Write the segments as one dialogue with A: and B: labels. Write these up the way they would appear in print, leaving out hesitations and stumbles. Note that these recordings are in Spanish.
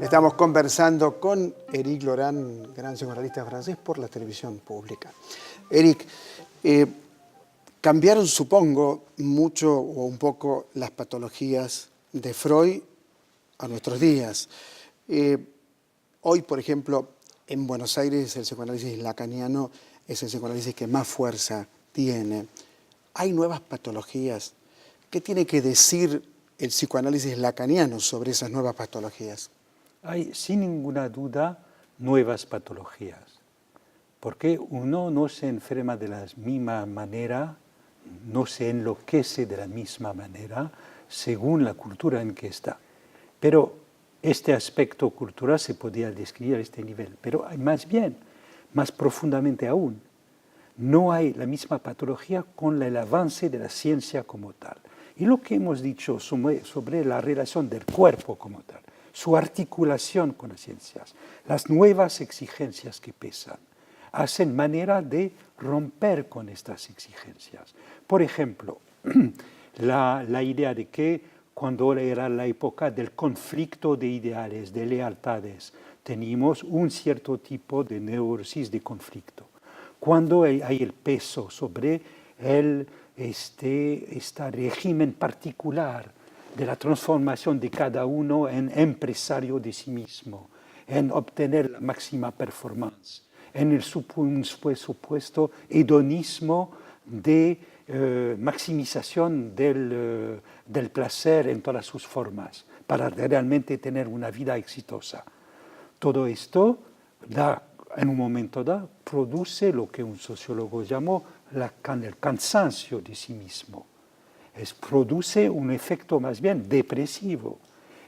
A: Estamos conversando con Éric Laurent, gran psicoanalista francés, por la televisión pública. Éric, cambiaron, supongo, mucho o un poco las patologías de Freud a nuestros días. Hoy, por ejemplo, en Buenos Aires el psicoanálisis lacaniano es el psicoanálisis que más fuerza tiene. Hay nuevas patologías. ¿Qué tiene que decir el psicoanálisis lacaniano sobre esas nuevas patologías?
B: Hay, sin ninguna duda, nuevas patologías, porque uno no se enferma de la misma manera, no se enloquece de la misma manera, según la cultura en que está. Pero este aspecto cultural se podría describir a este nivel, pero hay más bien, más profundamente aún, no hay la misma patología con el avance de la ciencia como tal. Y lo que hemos dicho sobre la relación del cuerpo como tal, su articulación con las ciencias, las nuevas exigencias que pesan, hacen manera de romper con estas exigencias. Por ejemplo, la idea de que cuando era la época del conflicto de ideales, de lealtades, teníamos un cierto tipo de neurosis de conflicto. Cuando hay el peso sobre este régimen particular de la transformación de cada uno en empresario de sí mismo, en obtener la máxima performance, en el supuesto hedonismo de maximización del placer en todas sus formas, para realmente tener una vida exitosa. Todo esto en un momento dado, produce lo que un sociólogo llamó el cansancio de sí mismo. Produce un efecto más bien depresivo.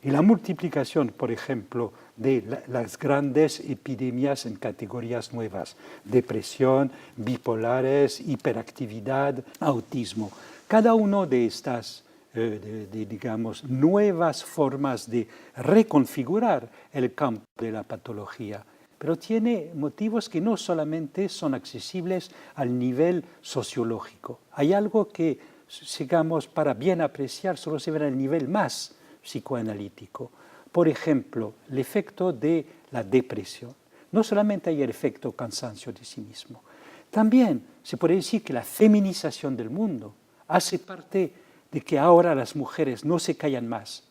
B: Y la multiplicación, por ejemplo, de las grandes epidemias en categorías nuevas, depresión, bipolares, hiperactividad, autismo. Cada una de estas, digamos, nuevas formas de reconfigurar el campo de la patología, pero tiene motivos que no solamente son accesibles al nivel sociológico. Hay algo que, digamos, para bien apreciar, solo se ve al nivel más psicoanalítico. Por ejemplo, el efecto de la depresión. No solamente hay el efecto cansancio de sí mismo, también se puede decir que la feminización del mundo hace parte de que ahora las mujeres no se callan más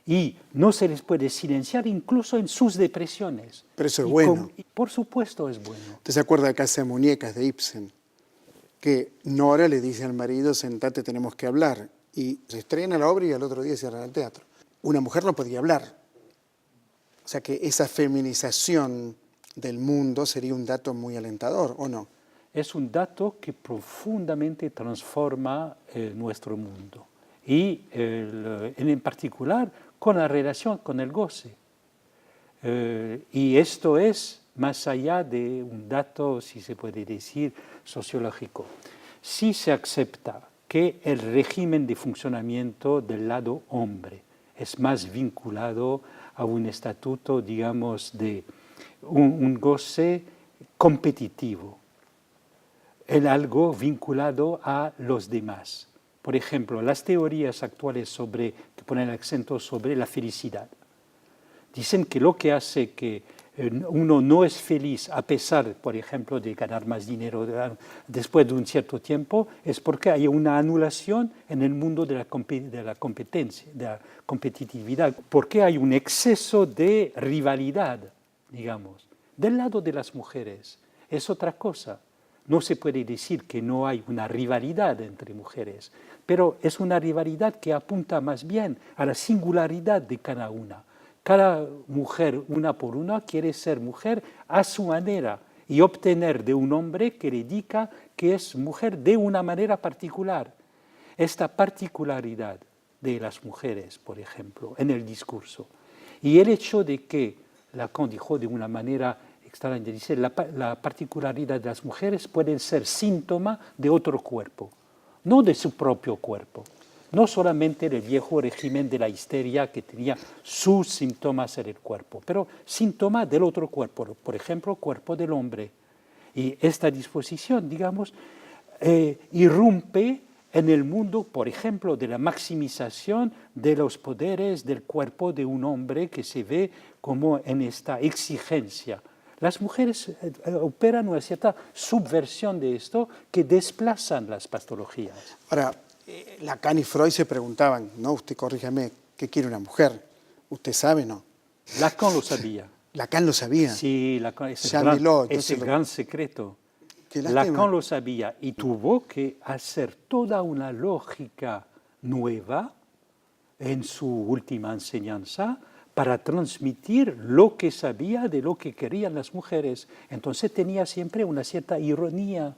B: y no se les puede silenciar incluso en sus depresiones.
A: Pero eso es bueno.
B: Por supuesto es bueno.
A: ¿Usted se acuerda de Casa de Muñecas de Ibsen? Que Nora le dice al marido, sentate, tenemos que hablar. Y se estrena la obra y al otro día cierran el teatro. Una mujer no podía hablar. O sea que esa feminización del mundo sería un dato muy alentador, ¿o no?
B: Es un dato que profundamente transforma nuestro mundo. Y en particular con la relación con el goce. Y esto es más allá de un dato, si se puede decir, sociológico. Si se acepta que el régimen de funcionamiento del lado hombre es más vinculado a un estatuto, digamos, de un goce competitivo, en algo vinculado a los demás. Por ejemplo, las teorías actuales que ponen el acento sobre la felicidad. Dicen que lo que hace que uno no es feliz a pesar, por ejemplo, de ganar más dinero después de un cierto tiempo, es porque hay una anulación en el mundo de la competencia, de la competitividad, porque hay un exceso de rivalidad, digamos. Del lado de las mujeres es otra cosa. No se puede decir que no hay una rivalidad entre mujeres, pero es una rivalidad que apunta más bien a la singularidad de cada una. Cada mujer, una por una, quiere ser mujer a su manera y obtener de un hombre que le diga que es mujer de una manera particular. Esta particularidad de las mujeres, por ejemplo, en el discurso, y el hecho de que Lacan dijo de una manera extraña, dice, la particularidad de las mujeres puede ser síntoma de otro cuerpo, no de su propio cuerpo. No solamente del viejo régimen de la histeria que tenía sus síntomas en el cuerpo, pero síntomas del otro cuerpo, por ejemplo, cuerpo del hombre. Y esta disposición, digamos, irrumpe en el mundo, por ejemplo, de la maximización de los poderes del cuerpo de un hombre que se ve como en esta exigencia. Las mujeres operan una cierta subversión de esto que desplazan las patologías.
A: Ahora, Lacan y Freud se preguntaban, ¿no? Usted corríjame, ¿qué quiere una mujer? ¿Usted sabe, no?
B: Lacan lo sabía.
A: Lacan lo sabía.
B: Sí, Lacan, es el gran secreto. Lacan lo sabía y tuvo que hacer toda una lógica nueva en su última enseñanza para transmitir lo que sabía de lo que querían las mujeres. Entonces tenía siempre una cierta ironía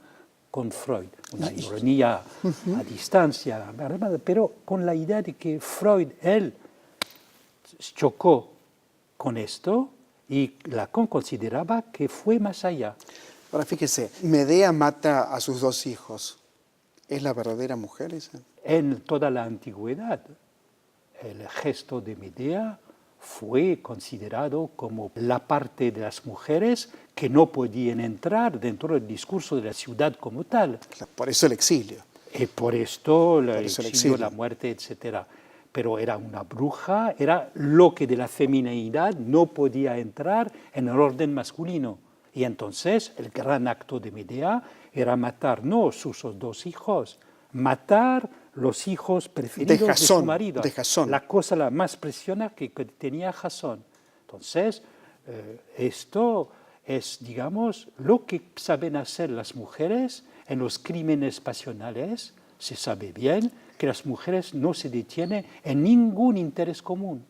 B: con Freud, una ironía a distancia, pero con la idea de que Freud, él chocó con esto y Lacan consideraba que fue más allá.
A: Ahora fíjese, Medea mata a sus 2 hijos. ¿Es la verdadera mujer esa?
B: En toda la antigüedad, el gesto de Medea fue considerado como la parte de las mujeres que no podían entrar dentro del discurso de la ciudad como tal.
A: Por eso el exilio.
B: Y por esto el exilio, la muerte, etc. Pero era una bruja, era lo que de la feminidad no podía entrar en el orden masculino. Y entonces el gran acto de Medea era matar no sus 2 hijos, matar los hijos preferidos de su marido.
A: De Jasón.
B: La cosa la más preciosa que tenía Jasón. Entonces, esto es, digamos, lo que saben hacer las mujeres en los crímenes pasionales. Se sabe bien que las mujeres no se detienen en ningún interés común.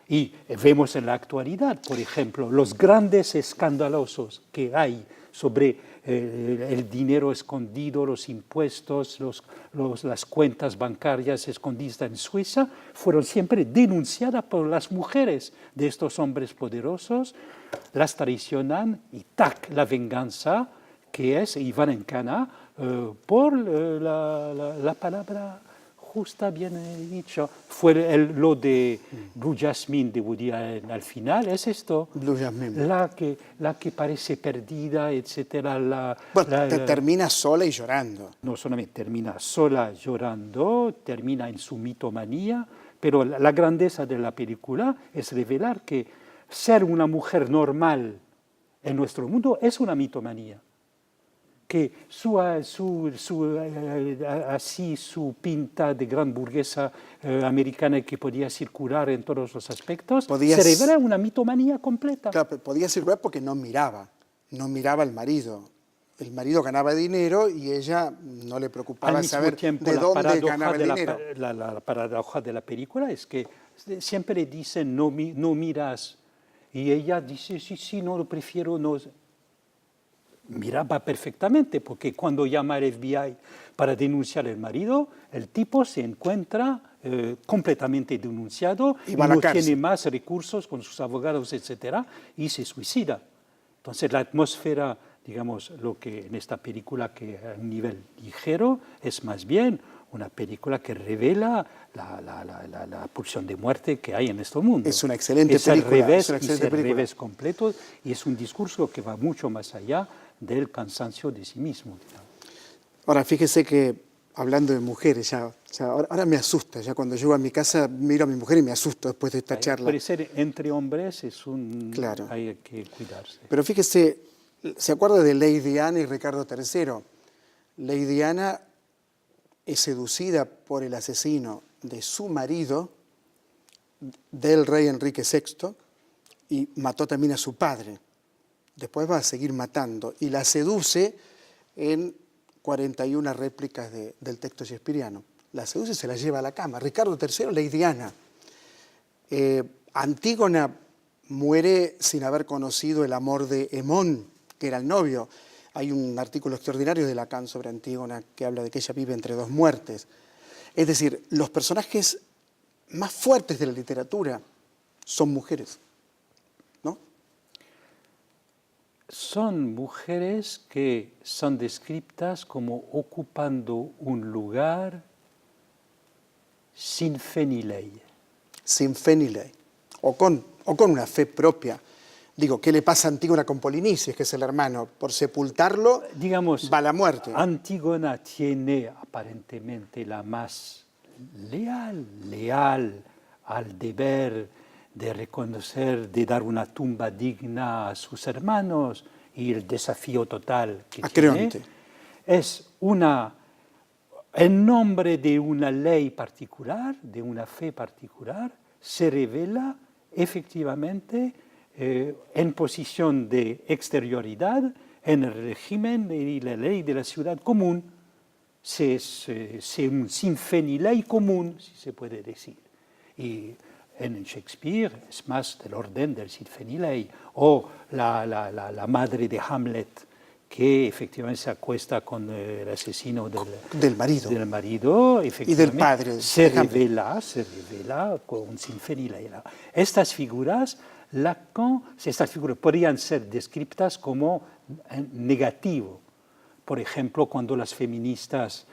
B: Y vemos en la actualidad, por ejemplo, los grandes escandalosos que hay sobre el dinero escondido, los impuestos, las cuentas bancarias escondidas en Suiza, fueron siempre denunciadas por las mujeres de estos hombres poderosos, las traicionan y ¡tac! La venganza, que es, y van en cana por la palabra justa, bien dicho. Fue lo de Blue Jasmine de Woody Allen al final, es esto.
A: Blue Jasmine.
B: La que parece perdida, etc.
A: Termina sola y llorando.
B: No solamente termina sola llorando, termina en su mitomanía, pero la grandeza de la película es revelar que ser una mujer normal en nuestro mundo es una mitomanía. Que así su pinta de gran burguesa americana que podía circular en todos los aspectos, se revela una mitomanía completa.
A: Claro, podía circular porque no miraba al marido. El marido ganaba dinero y ella no le preocupaba saber de dónde ganaba el dinero.
B: La paradoja de la película es que siempre dicen no miras y ella dice sí, no, lo prefiero no. Miraba perfectamente, porque cuando llama al FBI para denunciar al marido, el tipo se encuentra completamente denunciado y no tiene más recursos con sus abogados, etc., y se suicida. Entonces la atmósfera, digamos, lo que en esta película que a un nivel ligero es más bien una película que revela la pulsión de muerte que hay en este mundo.
A: Es una excelente película.
B: Es el revés completo y es un discurso que va mucho más allá del cansancio de sí mismo.
A: Ahora, fíjese que hablando de mujeres, ahora me asusta, ya cuando llego a mi casa miro a mi mujer y me asusto después de esta charla.
B: Puede ser entre hombres,
A: claro.
B: Hay que cuidarse.
A: Pero fíjese, ¿se acuerda de Lady Ana y Ricardo III? Lady Ana es seducida por el asesino de su marido, del rey Enrique VI, y mató también a su padre. Después va a seguir matando y la seduce en 41 réplicas del texto shakespeariano. La seduce y se la lleva a la cama. Ricardo III, Lady Ana. Antígona muere sin haber conocido el amor de Hemón, que era el novio. Hay un artículo extraordinario de Lacan sobre Antígona que habla de que ella vive entre 2 muertes. Es decir, los personajes más fuertes de la literatura son mujeres, ¿no?
B: Son mujeres que son descritas como ocupando un lugar sin fe ni ley.
A: Sin fe ni ley, o con una fe propia. Digo, ¿qué le pasa a Antígona con Polinices, que es el hermano? Por sepultarlo
B: Digamos,
A: va la muerte.
B: Antígona tiene aparentemente la más leal al deber de reconocer, de dar una tumba digna a sus hermanos, y el desafío total que
A: A
B: tiene
A: Creonte.
B: es en nombre de una ley particular, de una fe particular, se revela efectivamente en posición de exterioridad en el régimen y la ley de la ciudad común. Es un sin fe ni ley común, si se puede decir. Y en Shakespeare es más del orden del sin fe ni ley. O la madre de Hamlet, que efectivamente se acuesta con el asesino
A: Del marido.
B: del marido,
A: Y del padre.
B: se
A: de Hamlet.
B: revela con sin fe ni ley. Estas figuras podrían ser descritas como negativo. Por ejemplo, cuando las feministas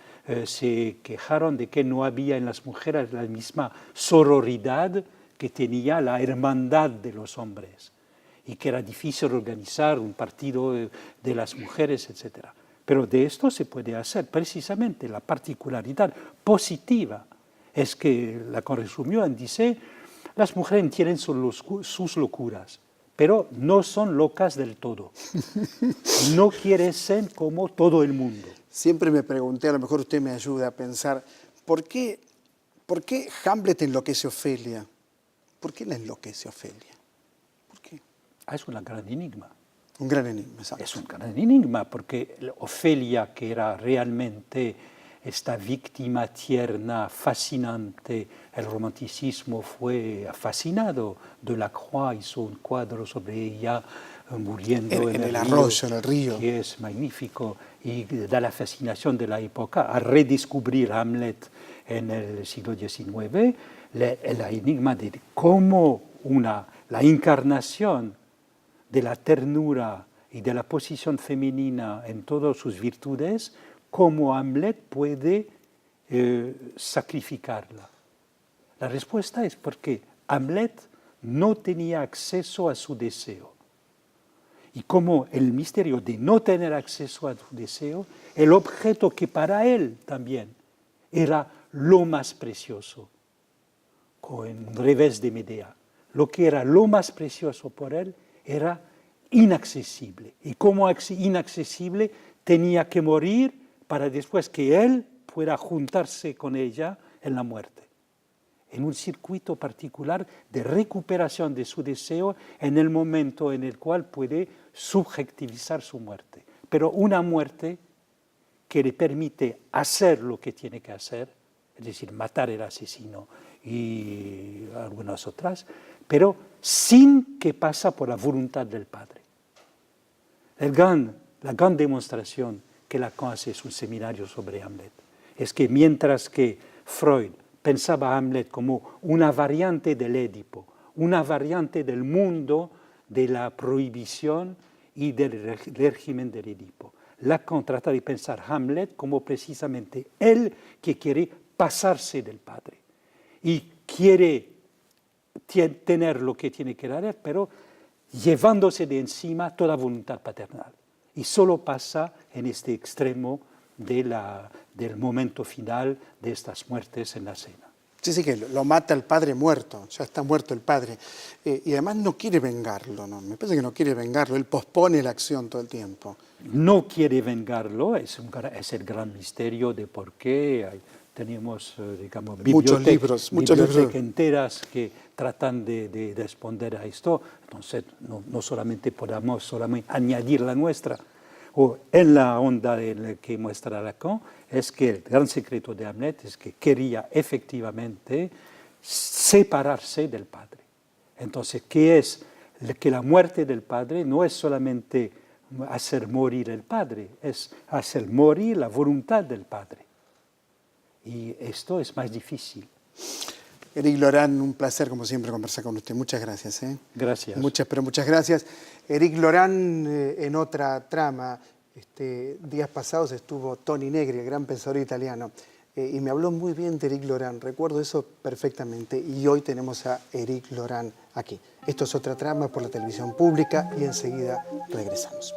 B: se quejaron de que no había en las mujeres la misma sororidad que tenía la hermandad de los hombres y que era difícil organizar un partido de las mujeres, etc. Pero de esto se puede hacer precisamente la particularidad positiva. Es que Lacan resumió en dice, las mujeres tienen sus locuras, pero no son locas del todo. No quieren ser como todo el mundo.
A: Siempre me pregunté, a lo mejor usted me ayuda a pensar, ¿por qué Hamlet enloquece a Ofelia? ¿Por qué la enloquece a Ofelia? ¿Por qué?
B: Es un gran enigma.
A: Un gran enigma, exacto.
B: Es un gran enigma porque Ofelia, que era realmente esta víctima tierna, fascinante, el romanticismo fue fascinado. Delacroix hizo un cuadro sobre ella muriendo
A: en el arroyo, en el río.
B: que es magnífico y da la fascinación de la época a redescubrir Hamlet en el siglo XIX, el enigma de cómo la encarnación de la ternura y de la posición femenina en todas sus virtudes, cómo Hamlet puede sacrificarla. La respuesta es porque Hamlet no tenía acceso a su deseo. Y como el misterio de no tener acceso a su deseo, el objeto que para él también era lo más precioso, con un revés de Medea, lo que era lo más precioso por él era inaccesible. Y como inaccesible tenía que morir para después que él pueda juntarse con ella en la muerte. En un circuito particular de recuperación de su deseo en el momento en el cual puede subjectivizar su muerte. Pero una muerte que le permite hacer lo que tiene que hacer, es decir, matar al asesino y algunas otras, pero sin que pase por la voluntad del padre. La gran demostración que Lacan hace es un seminario sobre Hamlet. Es que mientras que Freud pensaba a Hamlet como una variante del Édipo, una variante del mundo de la prohibición y del régimen del Edipo, Lacan trata de pensar a Hamlet como precisamente él que quiere pasarse del padre y quiere tener lo que tiene que dar, pero llevándose de encima toda voluntad paternal. Y solo pasa en este extremo del momento final de estas muertes en la cena.
A: Sí, que lo mata el padre muerto, ya está muerto el padre. Y además no quiere vengarlo, ¿no? Me parece que no quiere vengarlo, él pospone la acción todo el tiempo.
B: No quiere vengarlo, es el gran misterio de por qué tenemos, digamos,
A: muchos libros
B: enteras que tratan de responder a esto. Entonces, no solamente podamos añadir la nuestra. O en la onda que muestra Lacan, es que el gran secreto de Hamlet es que quería efectivamente separarse del padre. Entonces, ¿qué es? Que la muerte del padre no es solamente hacer morir el padre, es hacer morir la voluntad del padre. Y esto es más difícil.
A: Éric Lorán, un placer como siempre conversar con usted. Muchas gracias.
B: Gracias.
A: Muchas gracias. Éric Lorán, en otra trama, días pasados estuvo Toni Negri, el gran pensador italiano. y me habló muy bien de Éric Laurent, recuerdo eso perfectamente, y hoy tenemos a Éric Laurent aquí. Esto es Otra Trama por la televisión pública y enseguida regresamos.